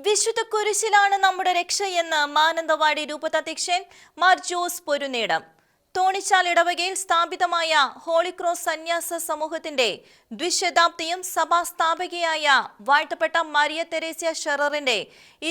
വിശുദ്ധ കുരിശിലാണ് നമ്മുടെ രക്ഷയെന്ന് മാനന്തവാടി രൂപതാധ്യക്ഷൻ മാർ ജോസ് പൊരുന്നേടം. തോണിച്ചാൽ ഇടവകയിൽ സ്ഥാപിതമായ ഹോളി ക്രോസ് സന്യാസ സമൂഹത്തിന്റെ ദ്വിശതാബ്ദിയും സഭാസ്ഥാപകയായ വാഴ്ത്തപ്പെട്ട മരിയ തെരേസ്യ ഷെററിന്റെ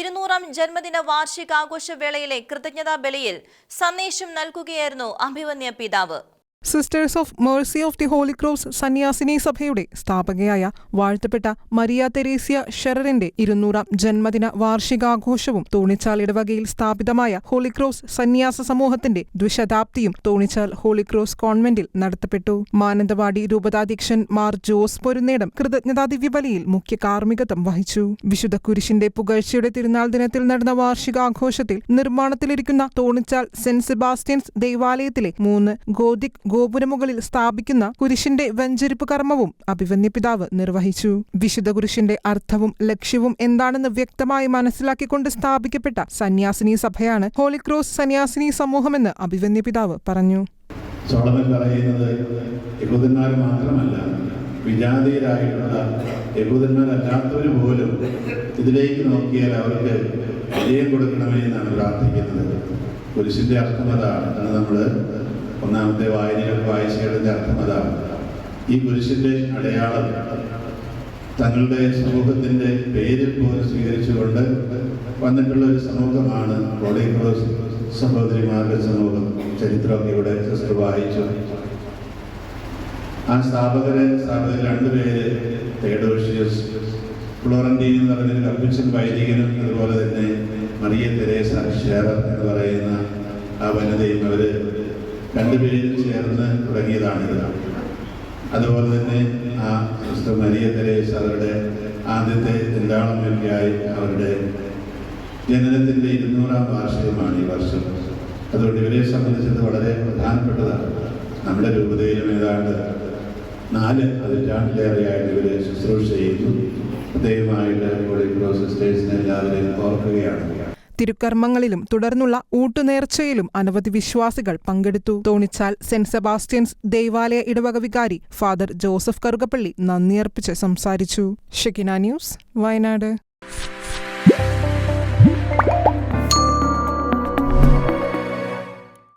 200ാം ജന്മദിന വാർഷികാഘോഷ വേളയിലെ കൃതജ്ഞതാ ബലിയിൽ സന്ദേശം നൽകുകയായിരുന്നു അഭിവന്യ പിതാവ്. Sisters of mercy of the holy cross സന്യാസിനി സഭയുടെ സ്ഥാപകയായ വാഴ്ത്തപ്പെട്ട മരിയ തെരേസ്യ ഷെററിന്റെ 200ാം ജന്മദിന വാർഷികാഘോഷവും തോണിച്ചാൽ ഇടവകയിൽ സ്ഥാപിതമായ ഹോളി ക്രോസ് സന്യാസ സമൂഹത്തിന്റെ ദ്വിശതാബ്ദിയും തോണിച്ചാൽ ഹോളി ക്രോസ് കോൺവെന്റിൽ നടത്തപ്പെട്ടു. മാനന്തവാടി രൂപതാധ്യക്ഷൻ മാർ ജോസ് പൊരുന്നേടം കൃതജ്ഞതാ ദിവ്യബലിയിൽ മുഖ്യ കാർമ്മികത്വം വഹിച്ചു. വിശുദ്ധ കുരിശിന്റെ പുകഴ്ചയുടെ തിരുനാൾ ദിനത്തിൽ നടന്ന വാർഷികാഘോഷത്തിൽ നിർമ്മാണത്തിലിരിക്കുന്ന തോണിച്ചാൽ സെന്റ് സെബാസ്റ്റ്യൻസ് ദേവാലയത്തിലെ 3 ഗോതിക് ഗോപുരമുകളിൽ സ്ഥാപിക്കുന്ന കുരിശിന്റെ വെഞ്ചരിപ്പ് കർമ്മവും അഭിവന്യ പിതാവ് നിർവഹിച്ചു. വിശുദ്ധ കുരിശിന്റെ അർത്ഥവും ലക്ഷ്യവും എന്താണെന്ന് വ്യക്തമായി മനസ്സിലാക്കിക്കൊണ്ട് സ്ഥാപിക്കപ്പെട്ട സന്യാസിനി സഭയാണ് ഹോളി ക്രോസ് സന്യാസിനി സമൂഹമെന്ന് അഭിവന്യ പിതാവ് പറഞ്ഞു. സോളമൻ പറയുന്നത് യഹൂദന്മാർ മാത്രമല്ല, വിജാതീയരായിട്ടുള്ള യഹൂദന്മാരല്ലാത്തവർ പോലും ഇതിലേക്ക് നോക്കിയാൽ അവർക്ക് വിജയം കൊടുക്കണമേ എന്നാണ് പ്രാർത്ഥിക്കുന്നത്. കുരിശിന്റെ അർത്ഥം അതാണ്. നമ്മൾ ഒന്നാമത്തെ വായിച്ചതിന്റെ അർത്ഥം അതാണ്. ഈ കുരിശിന്റെ അടയാളം തങ്ങളുടെ സമൂഹത്തിന്റെ പേരിൽ പോലും സ്വീകരിച്ചുകൊണ്ട് വന്നിട്ടുള്ള ഒരു സമൂഹമാണ് ഹോളി ക്രോസ് സഹോദരിമാരുടെ സമൂഹം. ചരിത്രമൊക്കെ ഇവിടെ സിസ്റ്റർ വായിച്ചു. ആ സ്ഥാപകർ 2 പേര്, തെയോഡോഷ്യസ് ഫ്ലോറന്റീൻ എന്ന് പറയുന്ന കപ്പിച്ചൻ വൈദികനും അതുപോലെ തന്നെ മറിയ തെരേസ ഷെറർ എന്ന് പറയുന്ന ആ വനിതയും അവര് 2 പേരും ചേർന്ന് തുടങ്ങിയതാണിത്. അതുപോലെ തന്നെ ആ സിസ്റ്റർ മരിയ തെരേസ അവരുടെ ആദ്യത്തെ തിരുനാളമൊക്കെയായി അവരുടെ ജനനത്തിൻ്റെ 200ാം വാർഷികമാണ് ഈ വർഷം. അതുകൊണ്ട് ഇവരെ സംബന്ധിച്ചത് വളരെ പ്രധാനപ്പെട്ടതാണ്. നമ്മുടെ രൂപതയിലും ഏതാണ്ട് 4 പതിറ്റാണ്ടിലേറെയായിട്ട് ഇവരെ ശുശ്രൂഷ ചെയ്യുന്നു. പ്രത്യേകമായിട്ട് ഹോളി ക്രോസ് സിസ്റ്റേഴ്സിനെ എല്ലാവരെയും ഓർക്കുകയാണ്. തിരുക്കർമ്മങ്ങളിലും തുടർന്നുള്ള ഊട്ടുനേർച്ചയിലും അനവധി വിശ്വാസികൾ പങ്കെടുത്തു. തോണിച്ചാൽ സെന്റ് സെബാസ്റ്റ്യൻസ് ദേവാലയ ഇടവക വികാരി ഫാദർ ജോസഫ് കറുകപ്പള്ളി നന്ദിയർപ്പിച്ച് സംസാരിച്ചു. Shekinah news, Wayanad.